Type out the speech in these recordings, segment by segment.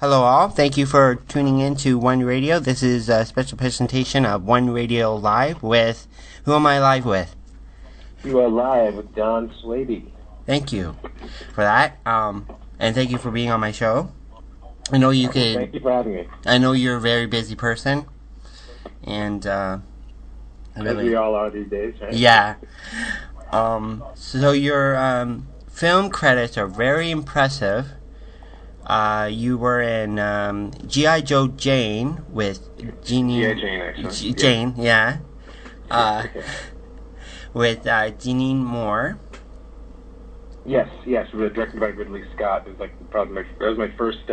Hello all, thank you for tuning in to One Radio. This is a special presentation of One Radio Live with, who am I live with? You are live with Donn Swaby. Thank you for that, and thank you for being on my show. I know you could... Thank you for having me. I know you're a very busy person, and As we all are these days, right? Yeah. So your film credits are very impressive. You were in G.I. Joe Jane with Jeannie... G.I. Jane, actually. Jane, yeah. With Jeanine Moore. Yes, directed by Ridley Scott. It was that was my first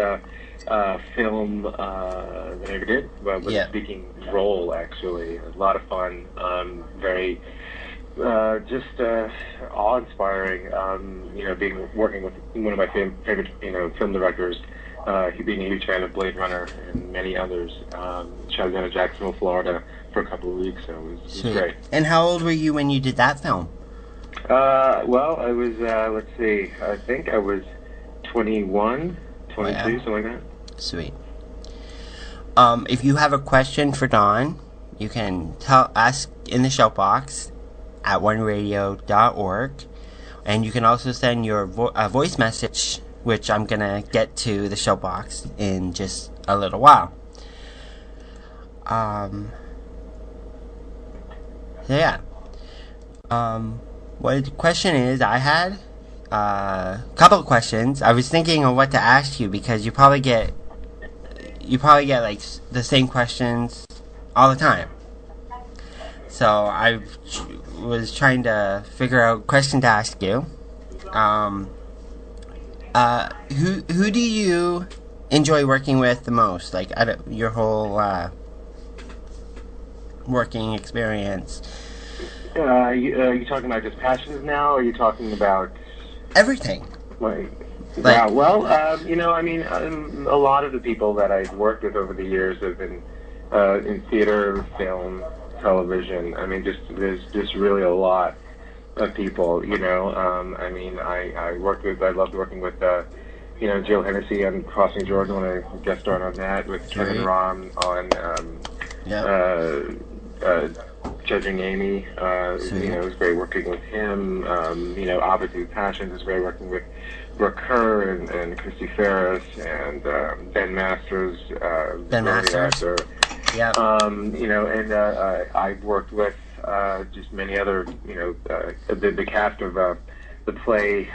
film that I ever did. With a speaking role, actually. It was a lot of fun. Very... just awe-inspiring, working with one of my favorite, film directors, he being a huge fan of Blade Runner and many others. Shot down in Jacksonville, Florida for a couple of weeks, so it was great. And how old were you when you did that film? Well, I was, let's see, I think I was 21, 22, something like that. Sweet. If you have a question for Donn, you can ask in the shout box at oneradio.org, and you can also send your voice message, which I'm gonna get to the show box in just a little while. What the question is, I had a couple of questions. I was thinking of what to ask you because you probably get like the same questions all the time. So I was trying to figure out a question to ask you. Who do you enjoy working with the most? Like your whole working experience. You talking about just passions now, or are you talking about everything? Wow. Well, a lot of the people that I've worked with over the years have been in theater, film, television. I mean, there's just really a lot of people, I loved working with, Jill Hennessy on Crossing Jordan when I guest starred on that, with Kevin Rahm on, Judging Amy. It was great working with him. Obviously Passions is great working with Brooke Kerr and Christy Ferris and Ben Masters. Ben Masters. Yeah. I've worked with just many other, the cast of the play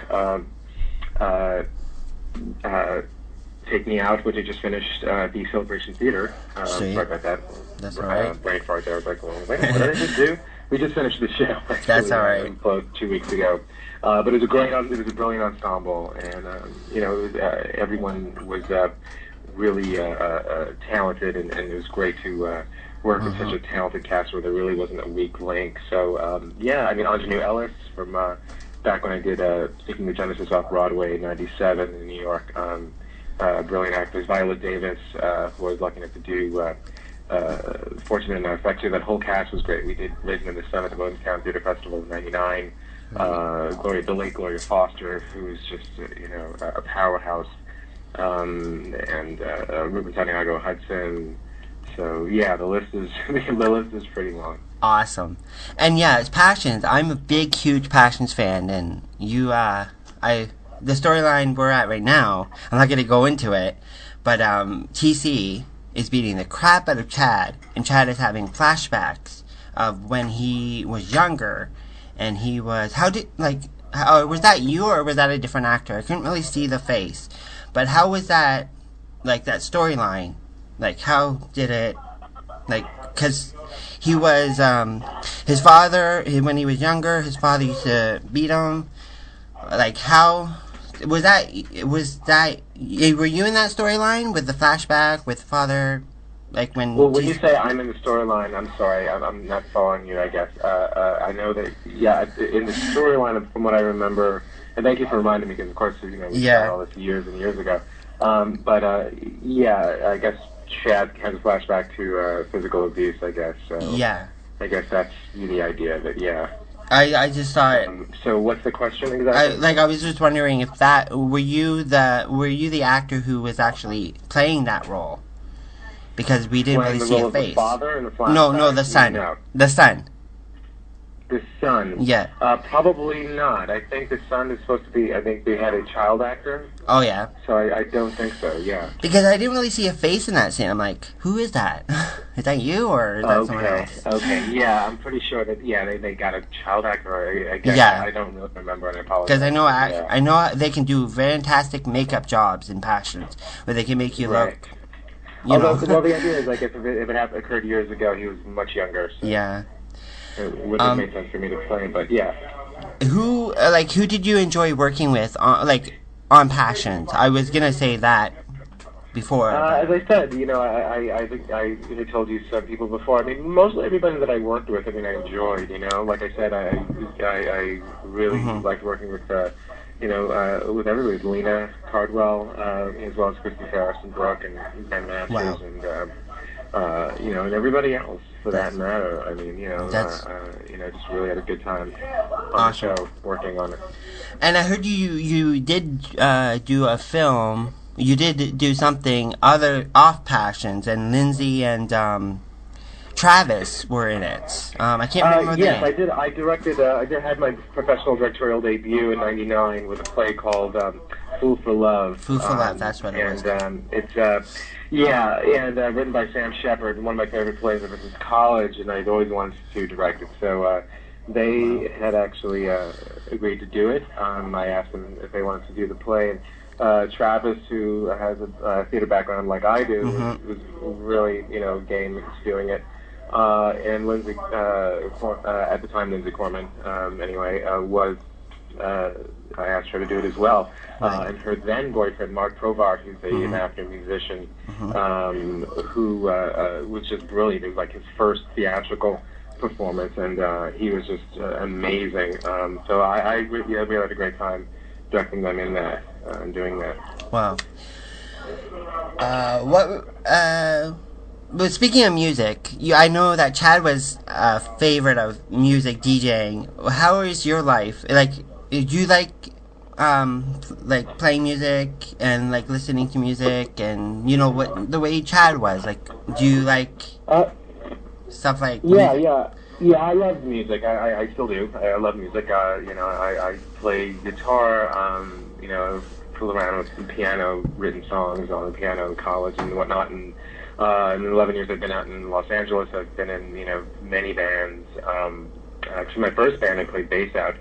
Take Me Out, which I just finished at the Celebration Theater. Sorry about that. That's all right. Brain fart there. I was like, well, wait, what did I just do? We just finished the show. Actually, that's all right. 2 weeks ago. But it was a brilliant ensemble, and everyone was really talented, and it was great to work with such a talented cast where there really wasn't a weak link. So Ingenue Ellis from back when I did Speaking of Genesis off Broadway in '97 in New York. Brilliant actors. Viola Davis, who I was lucky enough to do Fortunate Enough. Actually, that whole cast was great. We did Risen in the Sun at the Williamstown Theater Festival in '99. The late Gloria Foster, who's just a powerhouse, and Ruben Santiago Hudson. So yeah, the list is pretty long. Awesome. And yeah, it's Passions. I'm a big, huge Passions fan, and the storyline we're at right now, I'm not going to go into it, but TC is beating the crap out of Chad, and Chad is having flashbacks of when he was younger, and he was, was that you, or was that a different actor? I couldn't really see the face, but how was that, that storyline? How did it, because he was, his father, when he was younger, his father used to beat him, how, were you in that storyline with the flashback with father, when... Well, when you say I'm in the storyline, I'm sorry, I'm not following you, I guess. I know that, in the storyline, from what I remember, and thank you for reminding me, because of course, we saw all this years and years ago, I guess Chad has a flashback to physical abuse, I guess, so... Yeah. I guess that's the idea of it, yeah. I just thought. So what's the question exactly? I was just wondering if that were you the actor who was actually playing that role, because we didn't really see a face. The father in the flashback? No, the son. No. The son. The son? Yeah. Probably not. I think the son is supposed to be. I think they had a child actor. Oh yeah. So I don't think so. Yeah. Because I didn't really see a face in that scene. I'm like, who is that? Is that you or is that someone else? Okay. Yeah, I'm pretty sure that. Yeah, they got a child actor. I guess. Yeah. I don't really remember, and I apologize. Because I know they can do fantastic makeup jobs in Passions, where they can make you look. Well, the idea is, like, if it had occurred years ago, he was much younger. So yeah. It wouldn't have made sense for me to play, but yeah. Who did you enjoy working with on Passions? I was gonna say that before. As I said, I think I told you some people before. I mean, mostly everybody that I worked with, I mean, I enjoyed. Like I said, I really liked working with with everybody. Lena Cardwell, as well as Kristen Harrison Brooke and Ben Masters and everybody else for that matter. I mean, just really had a good time on the show working on it. And I heard you did do a film. You did do something other off Passions, and Lindsay and Travis were in it. I can't remember the name. I did. I directed. I had my professional directorial debut in '99 with a play called Fool for Love. Fool for Love. That's what it was. And it's written by Sam Shepard, one of my favorite plays ever since college, and I'd always wanted to direct it. So they had actually agreed to do it. I asked them if they wanted to do the play, and Travis, who has a theater background like I do, was really game with doing it. And Lindsay, at the time, Lindsay Corman, was. I asked her to do it as well. And her then boyfriend, Mark Provart, who's an actor musician, who was just brilliant. It was like his first theatrical performance, and he was just amazing. So I really had a great time directing them in that and doing that. Wow. But speaking of music, I know that Chad was a favorite of music DJing. How is your life? Like, did you like playing music and like listening to music, and what the way Chad was? Like, do you like stuff like? Yeah. I love music. I still do. I love music. I play guitar. Fool around with some piano-written songs on the piano in college and whatnot. And in the 11 years I've been out in Los Angeles, I've been in many bands. Actually, my first band I played bass out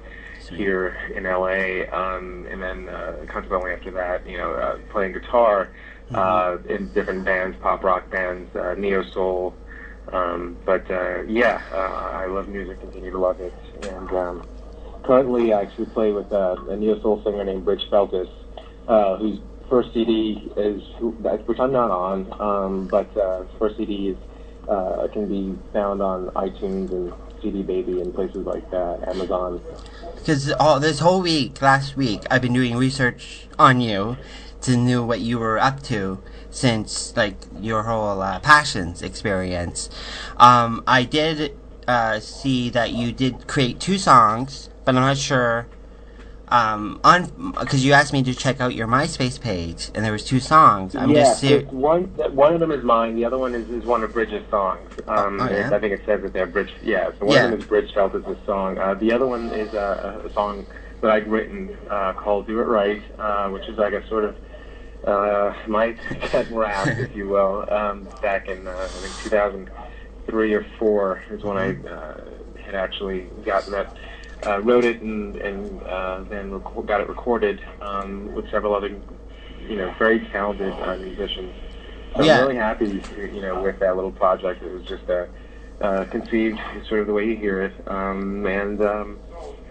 here in LA, and then consequently after that, playing guitar in different bands, pop rock bands, neo soul. I love music, continue to love it, and currently I actually play with a neo soul singer named Rich Feltus, whose first CD which I'm not on, but first CD can be found on iTunes and CD Baby and places like that, Amazon. Because this whole last week, I've been doing research on you to know what you were up to since your whole Passions experience. I did see that you did create 2 songs, but I'm not sure. Because you asked me to check out your MySpace page, and there was 2 songs. One of them is mine. The other one is one of Bridget's songs. I think it says that they're Bridge. Yeah. So one of them is Bridge Feltus' song. The other one is a song that I'd written called "Do It Right," which is like a sort of my pet rap, if you will. Back in I think 2003 or 4 is when I had actually gotten that. Wrote it and then got it recorded with several other, very talented musicians. So I'm really happy, with that little project. It was just conceived sort of the way you hear it,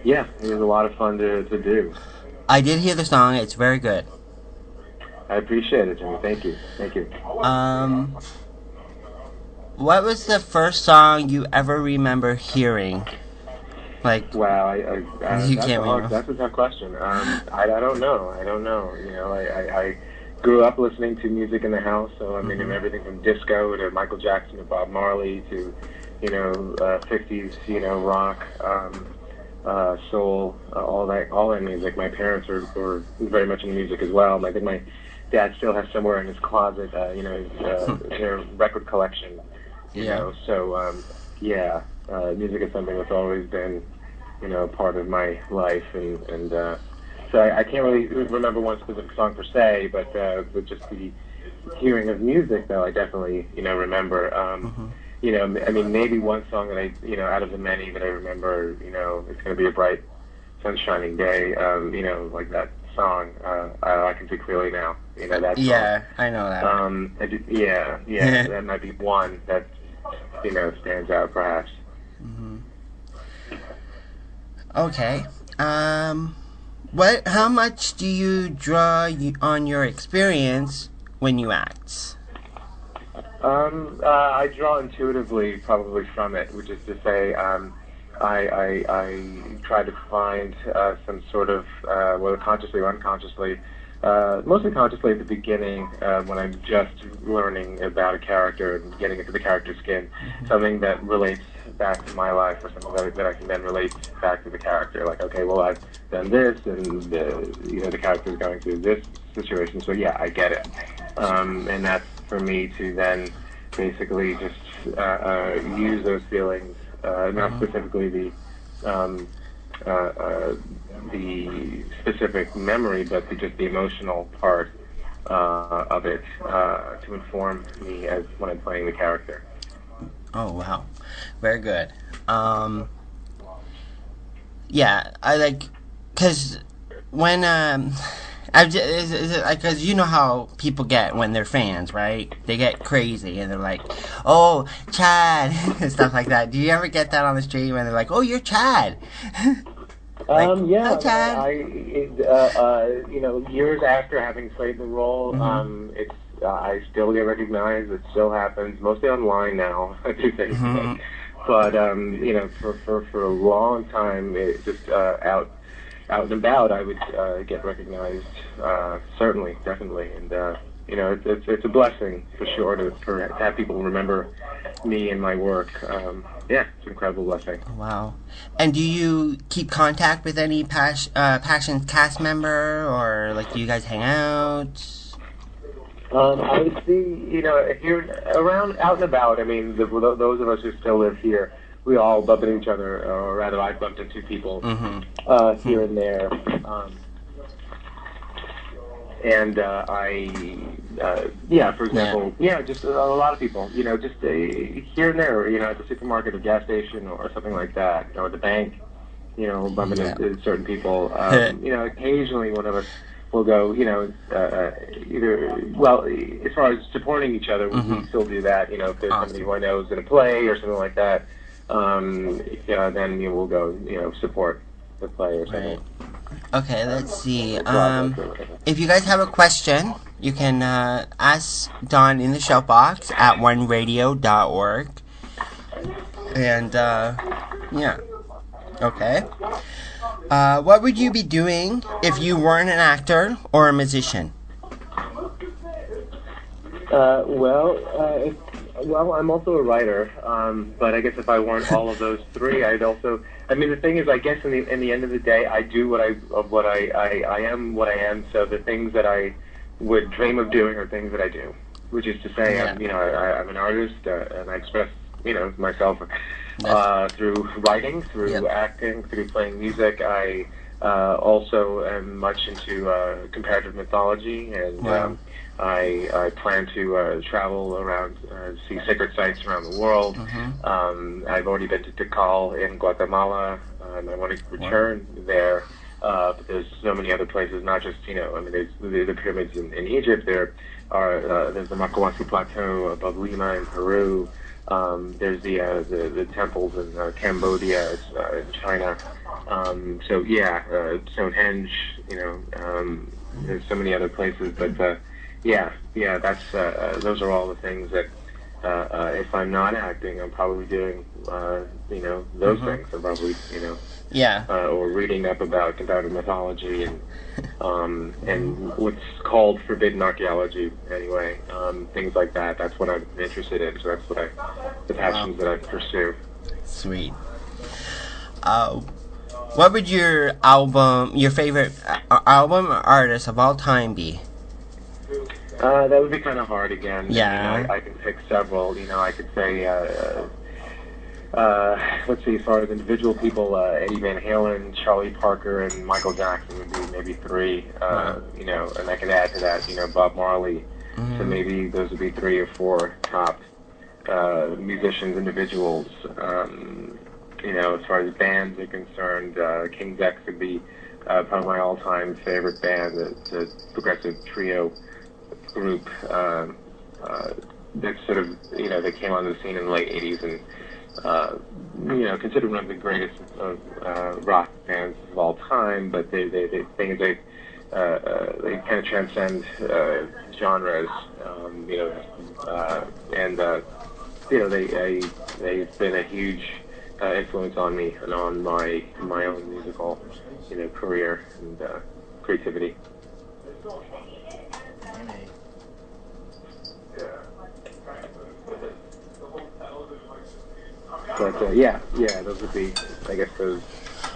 it was a lot of fun to do. I did hear the song. It's very good. I appreciate it, Jimmy. Thank you. What was the first song you ever remember hearing? Wow, you can't remember. That's a tough question. I don't know. I grew up listening to music in the house, so I mean, everything from disco to Michael Jackson to Bob Marley to 50s rock. soul, all that music. My parents were very much into music as well. And I think my dad still has somewhere in his closet, their record collection. You know, so music is something that's always been, part of my life, and so I can't really remember one specific song per se, but just the hearing of music, though, I definitely, remember. Maybe one song that I, out of the many that I remember, it's going to be a bright, sunshining day, like that song, I can see clearly now, that song. Yeah, I know that. That might be one that, stands out, perhaps. Okay. How much do you draw on your experience when you act? I draw intuitively, probably from it, which is to say, I try to find some sort of, whether consciously or unconsciously, mostly consciously at the beginning, when I'm just learning about a character and getting into the character's skin, something that relates back to my life, or something that I can then relate back to the character. Like, okay, well, I've done this, and the character is going through this situation, so yeah, I get it. And that's for me to then basically just use those feelings, not specifically the specific memory, but just the emotional part of it to inform me as when I'm playing the character. Oh, wow. Very good. Yeah, I like, because when, because you know how people get when they're fans, right? They get crazy and they're like, "Oh, Chad," and stuff like that. Do you ever get that on the street when they're like, "Oh, you're Chad"? Yeah. Hi, Chad. Years after having played the role, I still get recognized. It still happens, mostly online now. I do things, but for a long time, it just out and about, I would get recognized. Certainly, definitely, and it's a blessing for sure to have people remember me and my work. It's an incredible blessing. Wow. And do you keep contact with any Passions cast member, or do you guys hang out? I would see, here around, out and about. I mean, those of us who still live here, we all bump into each other, or rather, I bumped into people here and there. For example, just a lot of people, just here and there, at the supermarket or gas station or something like that, or the bank, bumping into certain people. Occasionally one of us will go, as far as supporting each other, we still do that, if there's somebody who I know is going to play or something like that, then we'll go, support the play or something. Right. Okay, let's see. If you guys have a question, you can ask Donn in the shout box at oneradio.org. And, Okay. What would you be doing if you weren't an actor or a musician? I'm also a writer, but I guess if I weren't all of those three, I'd also. I mean, the thing is, I guess in the end of the day, I do I am what I am. So the things that I would dream of doing are things that I do, which is to say, I'm an artist, and I express myself through writing, through acting, through playing music. I also am much into comparative mythology, and I plan to travel around, see sacred sites around the world. I've already been to Tikal in Guatemala, and I want to return there. But there's so many other places, not just, there's the pyramids in Egypt. There's the Macoasi Plateau above Lima in Peru. There's the temples in Cambodia, in China. Stonehenge, there's so many other places, but that's those are all the things that if I'm not acting, I'm probably doing those things. I'm probably or reading up about comparative mythology and what's called forbidden archaeology. Anyway, things like that. That's what I'm interested in. So that's what the passions that I pursue. Sweet. What would your favorite album or artist of all time be? That would be kind of hard again. Yeah. I can pick several. I could say, let's see, as far as individual people, Eddie Van Halen, Charlie Parker, and Michael Jackson would be maybe three. And I could add to that, Bob Marley. Mm-hmm. So maybe those would be 3 or 4 top musicians, individuals. As far as bands are concerned, King's X would be probably my all-time favorite band. It's a progressive trio group that sort of, they came on the scene in the late 80s and, considered one of the greatest rock bands of all time, but the thing is they kind of transcend genres, they've been a huge influence on me and on my own musical, career and creativity. But those would be, I guess, those.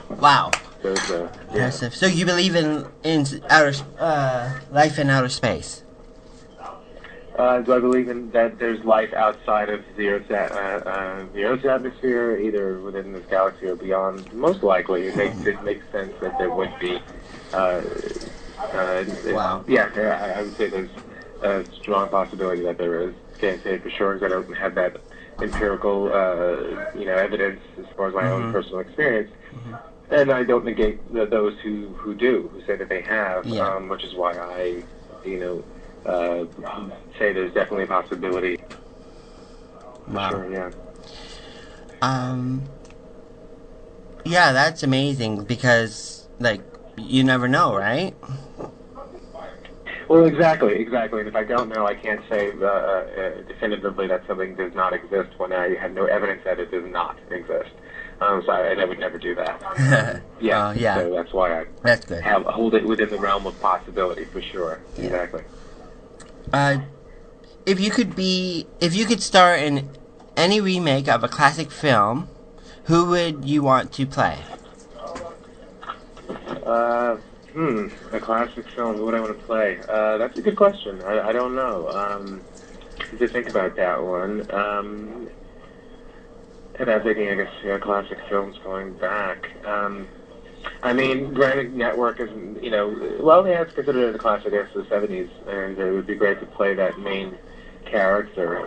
Wow. Those, Impressive. So you believe in outer life in outer space? Do I believe in that there's life outside of the Earth's atmosphere, either within this galaxy or beyond? Most likely, it makes sense that there would be. Wow. Yeah, I would say there's a strong possibility that there is. Can't say for sure because I don't have that empirical, evidence as far as my own personal experience. Mm-hmm. And I don't negate those who do, who say that they have, which is why I, say there's definitely a possibility. Wow. Sure, yeah. Yeah, that's amazing because, you never know, right? Well, exactly. And if I don't know, I can't say definitively that something does not exist when I have no evidence that it does not exist. So I would never do that. Yeah. So that's why that's good. Hold it within the realm of possibility for sure. Yeah. Exactly. If you could star in any remake of a classic film, who would you want to play? A classic film, who would I want to play? That's a good question. I don't know. To think about that one. And I'm thinking, I guess, classic films going back. Granted, Network is, it's considered a classic, I guess, the 70s, and it would be great to play that main character,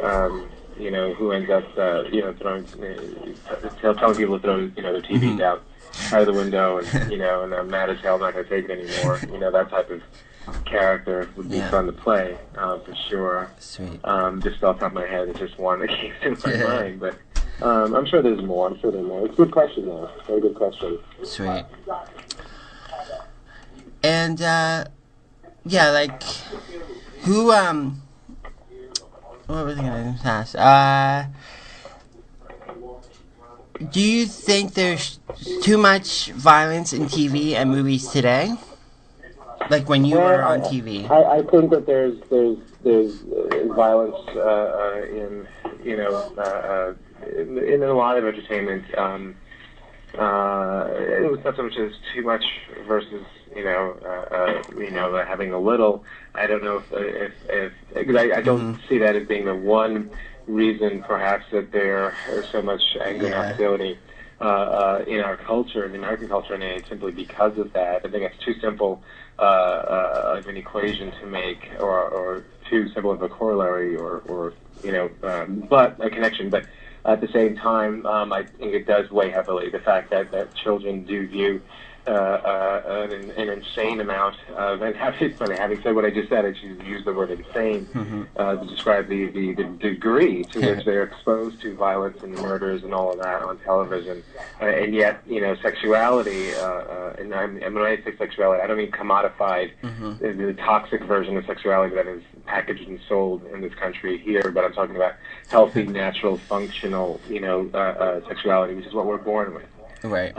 who ends up, telling people to throw, their TVs out of the window, and, and I'm mad as hell, I'm not going to take it anymore. That type of character would be fun to play, for sure. Sweet. Just off the top of my head, it's just one that came to my mind, but I'm sure there's more. It's a good question, though. Very good question. Sweet. And, who, what was I going to ask? Do you think there's too much violence in TV and movies today? Like when you were on TV? I think that there's violence in a lot of entertainment. It was not so much as too much versus having a little. I don't know if because I don't see that as being the one reason, perhaps, that there is so much anger and hostility in our culture, in American culture, and it's simply because of that. I think it's too simple of an equation to make, or too simple of a corollary, or but a connection. But at the same time, I think it does weigh heavily the fact that children do view an insane amount of, and having said what I just said, I should use the word insane to describe the degree to which they're exposed to violence and murders and all of that on television. And yet, sexuality, and when I say sexuality, I don't mean commodified, the toxic version of sexuality that is packaged and sold in this country here, but I'm talking about healthy, natural, functional, sexuality, which is what we're born with. Right.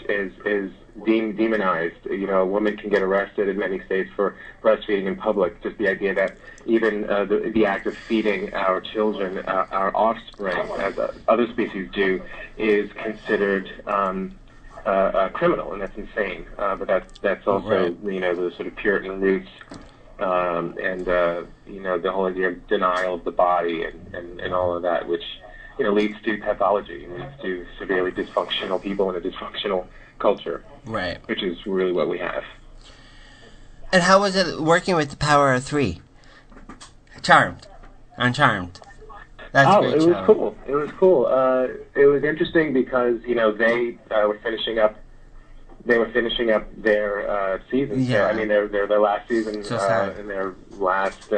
Is demonized. You know, a woman can get arrested in many states for breastfeeding in public. Just the idea that even the act of feeding our children, our offspring, as other species do, is considered criminal, and that's insane. But that's also Right. you know, the sort of Puritan roots, and you know, the whole idea of denial of the body and all of that, which you know leads to pathology, and leads to severely dysfunctional people in a dysfunctional culture. Right. Which is really what we have. And how was it working with the Power of Three? Charmed. On Charmed. That's a great it show. was cool. It was cool. It was interesting because you know they were finishing up. They were finishing up their season. Yeah. So, I mean, their last season So sad. in their last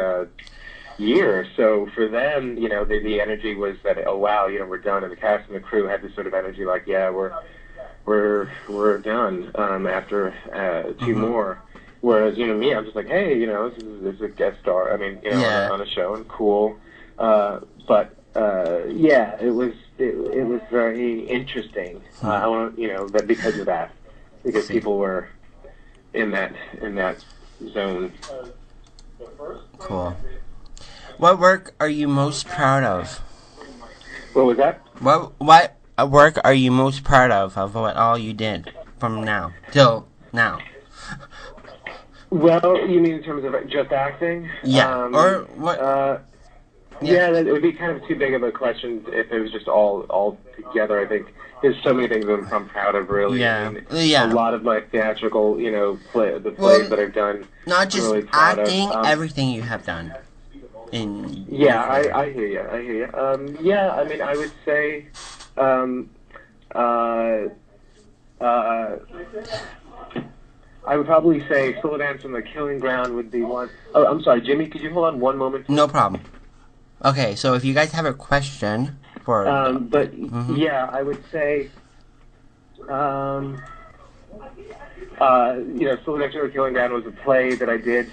year. So for them, you know, the energy was that, oh wow, you know, we're done, and the cast and the crew had this sort of energy like, yeah, we're done after two more. Whereas, you know, me, I'm just like, hey, you know, this is a guest star. I mean, you know, Yeah. on a show, and cool. But yeah, it was very interesting. I want, you know, that because of that, because people were in that zone. Cool. What work are you most proud of? What was that? What work are you most proud of what all you did from now till now? Well, you mean in terms of just acting? Yeah. Or what? Yeah, it would be kind of too big of a question if it was just all together. I think there's so many things I'm proud of, really. Yeah. I mean, Yeah. A lot of my theatrical, you know, plays that I've done. Not just really proud of. acting, everything you have done. Yeah, I hear you. Yeah, I mean, I would say, I would probably say Slow Dance on the Killing Ground would be one. Oh, I'm sorry, Jimmy, could you hold on one moment? No problem. Okay, so if you guys have a question for... But yeah, I would say, you know, Slow Dance on the Killing Ground was a play that I did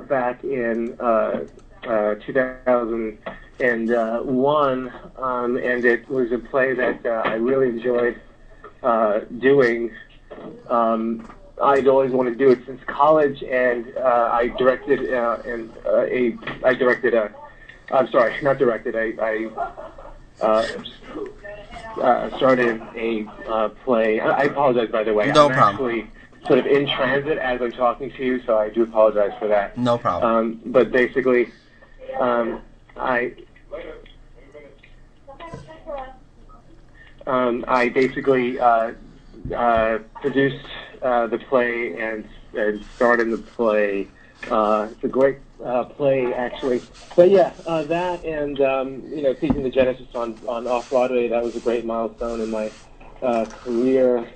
back in 2001, and it was a play that I really enjoyed doing. I'd always wanted to do it since college, and I directed I'm sorry, not directed. I started a play. I apologize, by the way. No I'm problem. actually sort of in transit as I'm talking to you, so I do apologize for that. No problem. But basically, I basically produced the play and starred in the play. It's a great play, actually. But yeah, that and you know, Teaching the Genesis on Off Broadway. That was a great milestone in my career.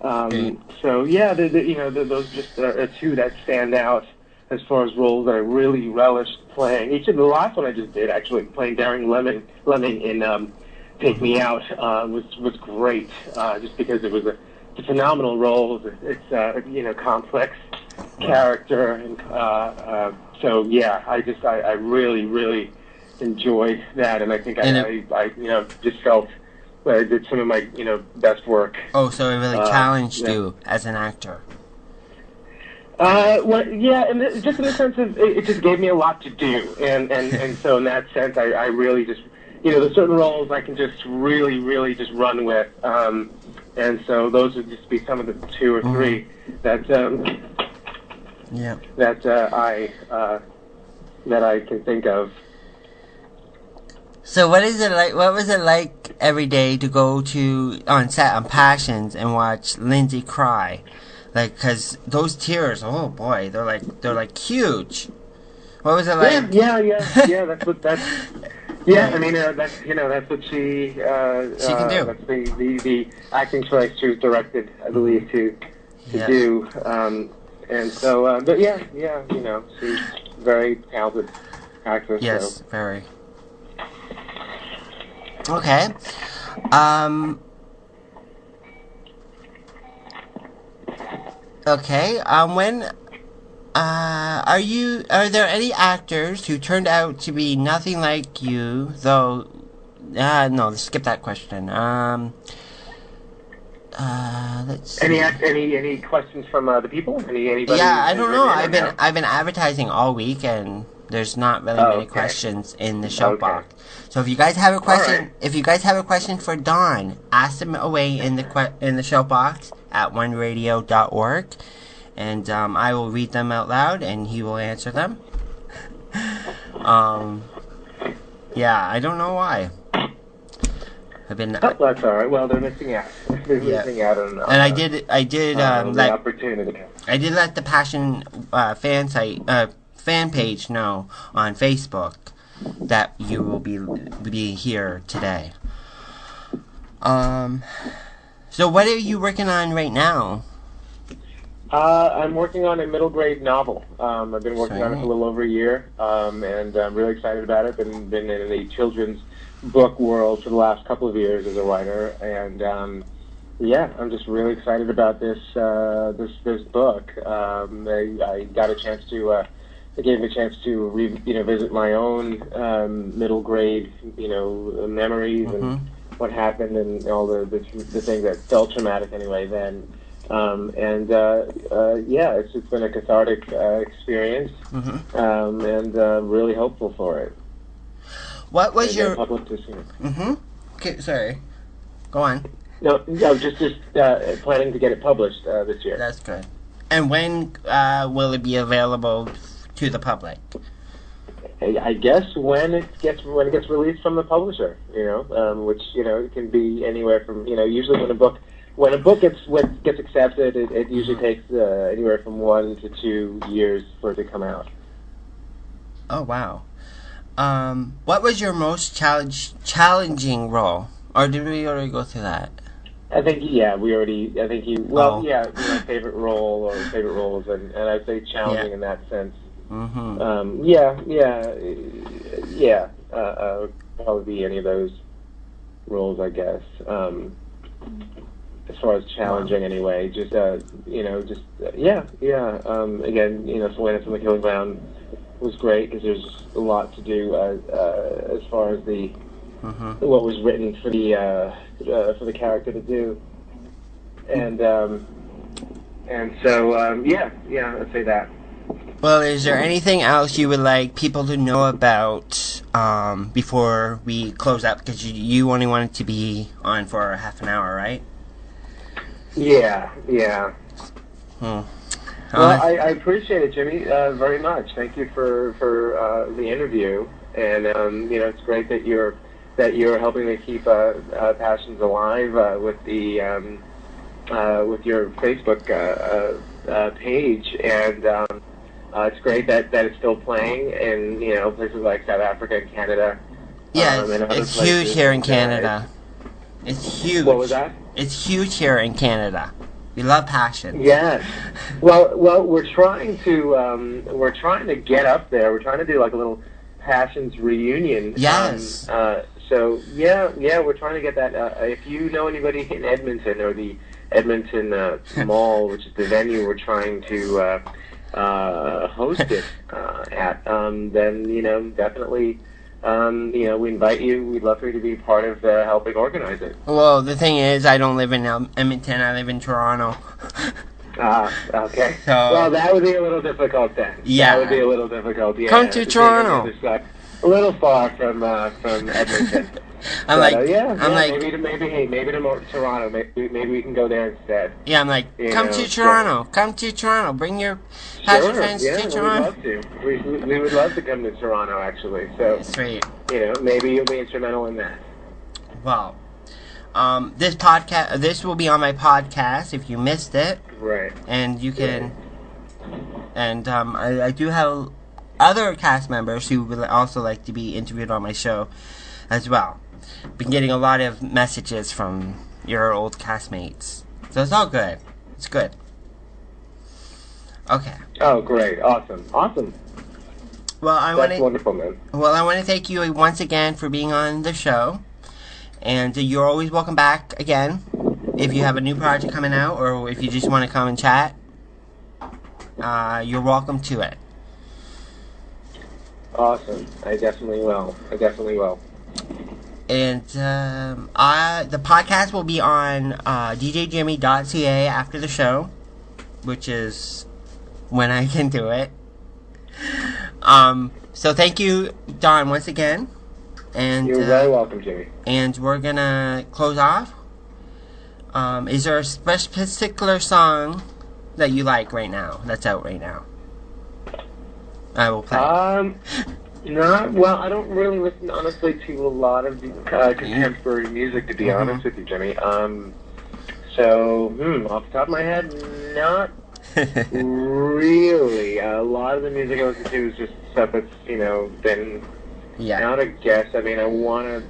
So yeah, you know, those just are two that stand out as far as roles that I really relished playing. Each of the last one I just did, actually, playing Darren Lemming in Take Me Out, was great. Just because it was a phenomenal role. It's you know, complex character, and so yeah, I really enjoyed that, and I think I you know, just felt that I did some of my, you know, best work. Oh, so it really challenged you as an actor. Well, yeah, and just in the sense of it just gave me a lot to do, and so in that sense, I really just, you know, there's certain roles I can just really just run with, and so those would just be some of the two or three that that I can think of. So what is it like? What was it like every day to go to on set on Passions and watch Lindsay cry? Like, 'cause those tears, oh boy, they're like huge. What was it like? Yeah. Yeah, I mean, that's, you know, that's what she can do. That's the acting choice she was directed, I believe, to do. And so, but yeah, you know, she's a very talented actress. Yes, so. very. Okay. Okay. When are there any actors who turned out to be nothing like you, though no, let's skip that question. Let's see. Any questions from the people? Anybody? Yeah, I don't know. I've been advertising all week, and there's not really many okay. questions in the show Okay. box. So if you guys have a question, right. if you guys have a question for Donn, ask them away in the show box at oneradio.org, and I will read them out loud, and he will answer them. Yeah, I don't know why. I've been. Oh, that's all right. Well, they're missing out. They're missing out on. And I did the opportunity. I did let the Passion fan page know on Facebook that you will be here today. So what are you working on right now? I'm working on a middle grade novel. I've been working on it for a little over a year, and I'm really excited about it. Been in the children's book world for the last couple of years as a writer, and yeah, I'm just really excited about this book. I got a chance to. It gave me a chance to visit my own middle grade, memories and what happened and all the things that felt traumatic anyway then. Yeah, it's been a cathartic experience, and really hopeful for it. What was your? Published this year. Okay, sorry. Go on. No, just planning to get it published this year. That's good. And when will it be available to the public? I guess when it gets released from the publisher, which it can be anywhere from usually when a book gets accepted, it usually takes anywhere from 1 to 2 years for it to come out. Oh wow. What was your most challenging role, or did we already go through that? I think my favorite role or favorite roles, and I'd say challenging in that sense. Probably be any of those roles, I guess. As far as challenging, anyway, again, Selena from the Killing Ground was great because there's a lot to do as far as the what was written for the character to do, and so I'd say that. Well, is there anything else you would like people to know about before we close up? Because you only wanted to be on for half an hour, right? Yeah. Well, I appreciate it, Jimmy, very much. Thank you for the interview, and it's great that you're helping me keep passions alive with your Facebook page, and it's great that it's still playing in places like South Africa and Canada. Yeah, and it's huge here in Canada. It's huge. What was that? It's huge here in Canada. We love Passion. Yes. Well, we're trying to get up there. We're trying to do like a little Passions reunion. Yes. So we're trying to get that. If you know anybody in Edmonton or the Edmonton Mall, which is the venue we're trying to host it at, then definitely. We invite you. We'd love for you to be part of helping organize it. Well, the thing is, I don't live in Edmonton. I live in Toronto. Okay. So, well, that would be a little difficult then. Yeah. That would be a little difficult. Yeah. Come to Toronto. A little far from Edmonton. Maybe to Toronto. Maybe we can go there instead. Yeah, I'm like, come to Toronto. Come to Toronto. Bring your passion friends to Toronto. We'd love to. We would love to come to Toronto, actually. So, sweet. Maybe you'll be instrumental in that. Well, this will be on my podcast if you missed it. Right. And you can, and I do have other cast members who would also like to be interviewed on my show as well. Been getting a lot of messages from your old castmates, so it's all good. It's good. Okay. Oh, great! Awesome. Well, That's wonderful, man. Well, I want to thank you once again for being on the show, and you're always welcome back again if you have a new project coming out, or if you just want to come and chat. You're welcome to it. Awesome. I definitely will. And the podcast will be on djjimmy.ca after the show, which is when I can do it. So thank you, Donn, once again. And you're very welcome, Jimmy. And we're gonna close off. Is there a particular song that you like right now, that's out right now? I will play. No, well, I don't really listen, honestly, to a lot of contemporary music, to be honest with you, Jimmy. So, off the top of my head, not really. A lot of the music I listen to is just stuff that's, been not a guess. I mean, I want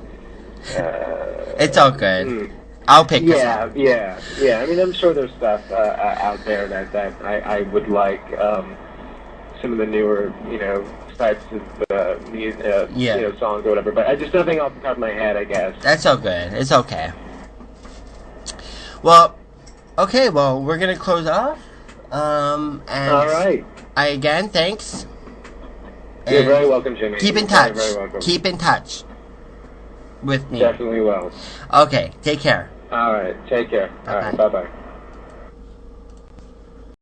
to... it's all good. I'll pick this up. Yeah. I mean, I'm sure there's stuff out there that I would like. Some of the newer, types of music, songs or whatever. But I just nothing off the top of my head, I guess. That's all good. It's okay. Well, we're gonna close off. And all right. Again, thanks. You're very welcome, Jimmy. Keep in touch. Very welcome. Keep in touch with me. Definitely will. Okay. Take care. All right. Take care. Bye-bye. All right. Bye-bye.